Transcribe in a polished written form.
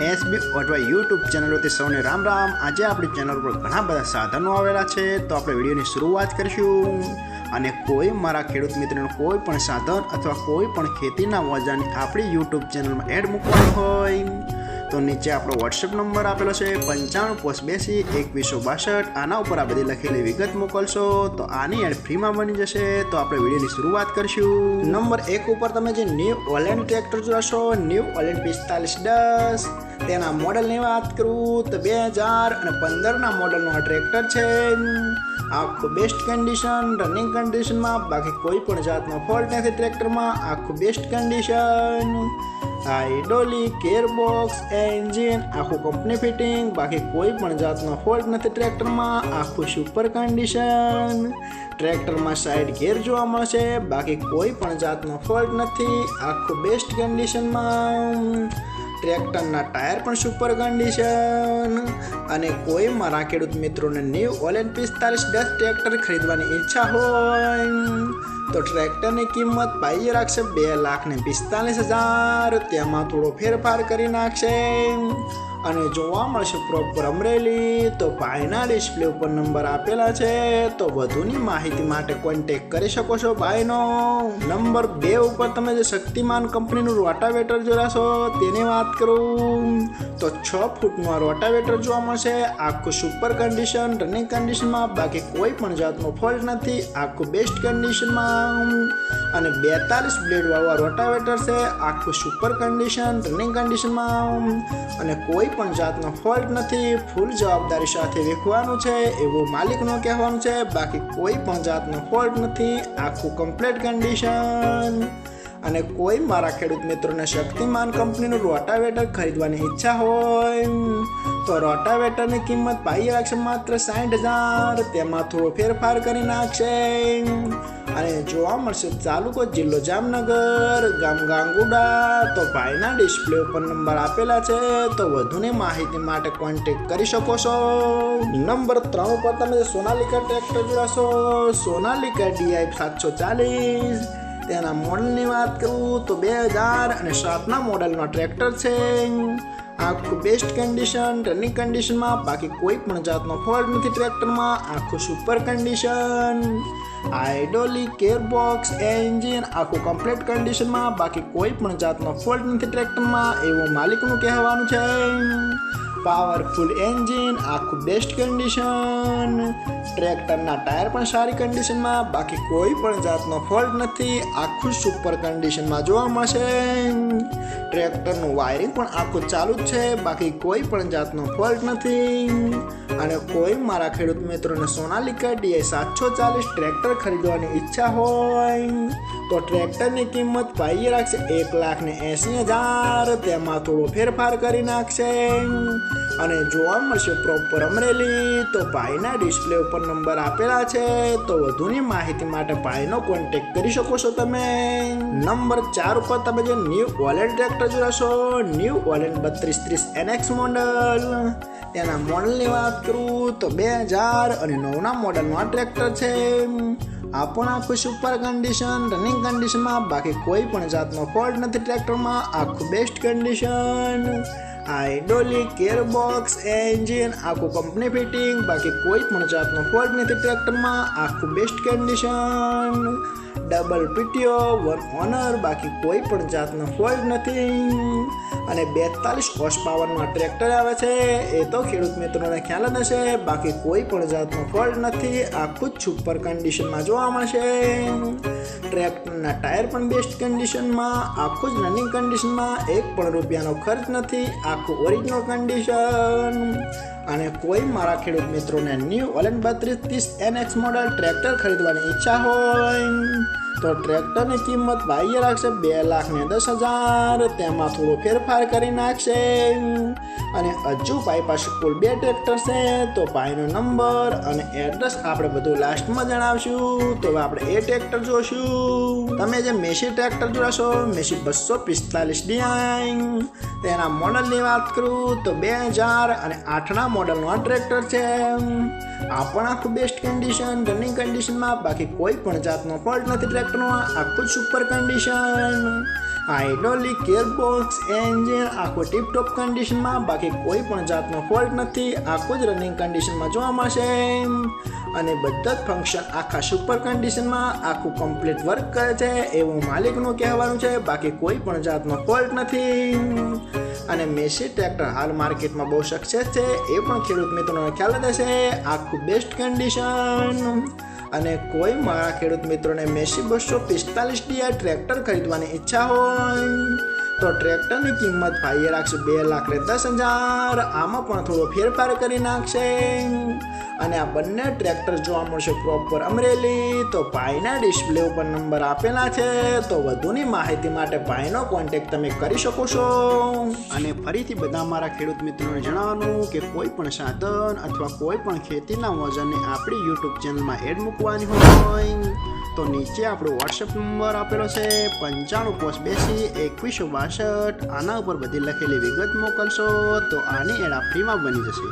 SB અથવા YouTube ચેનલોથી સૌને રામ રામ। આજે આપણી ચેનલ પર ઘણા બધા સાધનો આવેલા છે, તો આપણે વિડીયોની શરૂઆત કરીશું। અને કોઈ મારા ખેડૂત મિત્રોને કોઈ પણ સાધન અથવા કોઈ પણ ખેતીના ઓજારની આપણી યુટ્યુબ ચેનલમાં એડ મૂકવાનું હોય તો નીચે આપણો વોટ્સએપ નંબર આપેલો છે 95822162। આના ઉપર આ બધી લખેલી વિગત મોકલશો તો આની એડ ફ્રીમાં બની જશે। તો આપણે વિડીયોની શરૂઆત કરીશું। નંબર 1 ઉપર તમે જે ન્યૂ ઓલેન્ડ ટ્રેક્ટર જોશો, ન્યૂ ઓલેન્ડ 4510, તેના મોડલની વાત કરું તો 2015ના મોડલનું આ ટ્રેક્ટર છે। આખું બેસ્ટ કન્ડિશન, રનિંગ કન્ડિશનમાં, બાકી કોઈ પણ જાતનો ફોલ્ટ નથી ટ્રેક્ટરમાં। આખું best condition, hydraulic, gearbox, engine આખું કંપની ફિટિંગ, બાકી કોઈ પણ જાતનો ફોલ્ટ નથી ટ્રેક્ટરમાં। આખું સુપર કન્ડિશન, ટ્રેક્ટરમાં સાઈડ ગિયર જોવા મળશે, બાકી કોઈ પણ જાતનો ફોલ્ટ નથી। આખું બેસ્ટ કન્ડિશનમાં, ટ્રેક્ટરના ટાયર પણ સુપર કન્ડિશન। અને કોઈ મારા ખેડૂત મિત્રોને ન્યૂ ઓલેન્ડ 4510 ટ્રેક્ટર ખરીદવાની ઈચ્છા હોય તો ટ્રેક્ટરની કિંમત પાઈએ રાખશે 2,45,000। તેમાં થોડો ફેરફાર કરી નાખશે અને જોવા મળશે પ્રોપર અમરેલી। તો ભાઈના ડિસ્પ્લે ઉપર નંબર આપેલા છે, તો વધુની માહિતી માટે કોન્ટેક કરી શકો છો ભાઈનો। નંબર 2 ઉપર તમે જે શક્તિમાન કંપનીનું રોટાવેટર જોશો તેની વાત કરું તો 6 ફૂટનું આ રોટાવેટર જોવા મળશે। આખું સુપર કન્ડિશન, રનિંગ કન્ડિશનમાં, બાકી કોઈ પણ જાતનો ફોલ્ટ નથી। આખું બેસ્ટ કન્ડિશનમાં અને 42 બ્લેડ વાળું રોટાવેટર છે। આખું સુપર કન્ડિશન, રનિંગ કન્ડિશનમાં અને કોઈ પણ જાતનો ફોલ્ટ નથી। ફૂલ જવાબદારી સાથે વેચવાનું છે એવું માલિકનું કહેવાનું છે, બાકી કોઈ પણ જાતનો ફોલ્ટ નથી। આખું કમ્પ્લીટ કન્ડિશન। અને કોઈ મારા ખેડૂત મિત્રોને શક્તિમાન કંપનીનું રોટાવેટર ખરીદવાની ઈચ્છા હોય તો રોટાવેટરની કિંમત પાઈ રાખશે માત્ર 60,000। તેમાં થોડો ફેરફાર કરી નાખશે અને જોવા મળશે તાલુકો જિલ્લો જામનગર, ગામ ગાંગુડા। તો ભાઈના ડિસ્પ્લે ઉપર નંબર આપેલા છે, તો વધુની માહિતી માટે કોન્ટેક્ટ કરી શકો છો। નંબર 3 ઉપર તમે સોનાલિકા ટ્રેક્ટર જોશો, સોનાલિકા DI 740, તેના મોડલની વાત કરું તો 2007ના મોડલનો ટ્રેક્ટર છે। આખું બેસ્ટ કન્ડિશન, રનિંગ કન્ડિશનમાં, બાકી કોઈ પણ જાતનો ફોલ્ટ નથી ટ્રેક્ટરમાં। આખું super condition, hydraulic, gearbox, engine આખું કમ્પ્લીટ કન્ડિશનમાં, બાકી કોઈ પણ જાતનો ફોલ્ટ નથી ટ્રેક્ટરમાં એવું માલિકનું કહેવાનું છે। પાવરફુલ એન્જિન, આખું બેસ્ટ કન્ડિશન, ટ્રેક્ટરના ટાયર પણ સારી કન્ડિશનમાં, બાકી કોઈ પણ જાતનો ફોલ્ટ નથી। આખું સુપર કન્ડિશનમાં જોવા મળશે। ટ્રેક્ટરનું વાયરિંગ પણ આખું ચાલુ જ છે, બાકી કોઈ પણ જાતનો ફોલ્ટ નથી। અને કોઈ મારા ખેડૂત મિત્રોને સોનાલિકા DI 740 ટ્રેક્ટર ખરીદવાની ઈચ્છા હોય તો ટ્રેક્ટરની કિંમત પાઈએ રાખશે 1,80,000। તેમાં થોડો ફેરફાર કરી નાખશે અને જોવા મળશે પ્રોપર અમરેલી। તો ભાઈના ડિસ્પ્લે ઉપર નંબર આપેલા છે, તો વધુની માહિતી માટે ભાઈનો કોન્ટેક કરી શકો છો તમે। નંબર 4 ઉપર તમે જે ન્યૂ ઓલેન્ડ ટ્રેક્ટર જોશો, ન્યૂ ઓલેન્ડ 3230 NX મોડલ, તેના મોડલની વાત કરું તો 2009ના મોડલનું આ ટ્રેક્ટર છે। આ પણ આખું સુપર કન્ડિશન, રનિંગ કન્ડિશનમાં, બાકી કોઈ પણ જાતનો ફોલ્ટ નથી ટ્રેક્ટરમાં। આખું best condition, hydraulic, gearbox, engine આખું કંપની ફિટિંગ, બાકી કોઈ પણ જાતનો ફોલ્ટ નથી ટ્રેક્ટરમાં। આખું best condition, double PTO, 1 owner, બાકી કોઈ પણ જાતનો ફોલ્ટ નથી। અને 42 હોર્સ પાવરનું આ ટ્રેક્ટર આવે છે, એ તો ખેડૂત મિત્રોને ખ્યાલ જ હશે, બાકી કોઈ પણ જાતનો ફોલ્ટ નથી। આખું જ સુપર કન્ડિશનમાં જોવા મળશે। ટ્રેક્ટરના ટાયર પણ બેસ્ટ કન્ડિશનમાં, આખું જ રનિંગ કન્ડિશનમાં, 1 પણ રૂપિયાનો ખર્ચ નથી। આખું ઓરિજિનલ કન્ડિશન। અને કોઈ મારા ખેડૂત મિત્રોને new Holland 3230 NX model tractor ખરીદવાની ઈચ્છા હોય તો ટ્રેક્ટરની કિંમત પાઈએ રાખશે 2,10,000। તેમાં થોડો ફેરફાર કરી નાખશે અને હજુ ભાઈ પાસે કુલ 2 ટ્રેક્ટર છે, તો ભાઈનો નંબર અને એડ્રેસ આપણે બધું લાસ્ટમાં જણાવશું। તો આપણે એ ટ્રેક્ટર જોશું। તમે જે મેસી ટ્રેક્ટર જોશો, મેસી 245 DI, તેના મોડલની વાત કરું તો 2008ના મોડલનું આ ટ્રેક્ટર છે। આ પણ આખું બેસ્ટ કન્ડિશન, રનિંગ કન્ડિશનમાં, બાકી કોઈ પણ જાતનો ફોલ્ટ નથી ટ્રેક્ટરમાં। આખું super condition. Hydraulic gearbox engine આખું ટીપટોપ કન્ડિશનમાં, બાકી કોઈ પણ જાતનો ફોલ્ટ નથી, આખું જ રનિંગ કન્ડિશનમાં જોવા મળશે. અને બધા જ ફંક્શન આખા સુપર કન્ડિશનમાં આખું કમ્પ્લીટ વર્ક કરે છે એવું માલિકનું કહેવાનું છે, બાકી કોઈ પણ જાતનો ફોલ્ટ નથી. અને મેસી ટ્રેક્ટર હાલ માર્કેટમાં બહુ સક્સેસ છે એ પણ ખેડૂત મિત્રોને ખ્યાલ જ હશે. આખું બેસ્ટ કન્ડિશન. અને કોઈ મારા ખેડૂત મિત્રોને મેસી 245 DI ટ્રેક્ટર ખરીદવાની ઈચ્છા હોય તો ટ્રેક્ટરની કિંમત ભાઈએ રાખશે 2,10,000. આમાં પણ થોડો ફેરફાર કરી નાખશે. અને આ બંને ટ્રેક્ટર જોવા મળશે પ્રોપર અમરેલી. તો ભાઈના ડિસ્પ્લે ઉપર નંબર આપેલા છે, તો વધુની માહિતી માટે ભાઈનો કોન્ટેક્ટ તમે કરી શકો છો. અને ફરીથી બધા મારા ખેડૂત મિત્રોને જણાવવાનું કે કોઈ પણ સાધન અથવા કોઈ પણ ખેતીના ઓજારને આપણી યુટ્યુબ ચેનલમાં એડ મૂકવાની હોય તો નીચે આપણો વોટ્સએપ નંબર આપેલો છે 9582 2162. આના ઉપર બધી લખેલી વિગત મોકલશો તો આની એડ ફ્રીમાં બની જશે.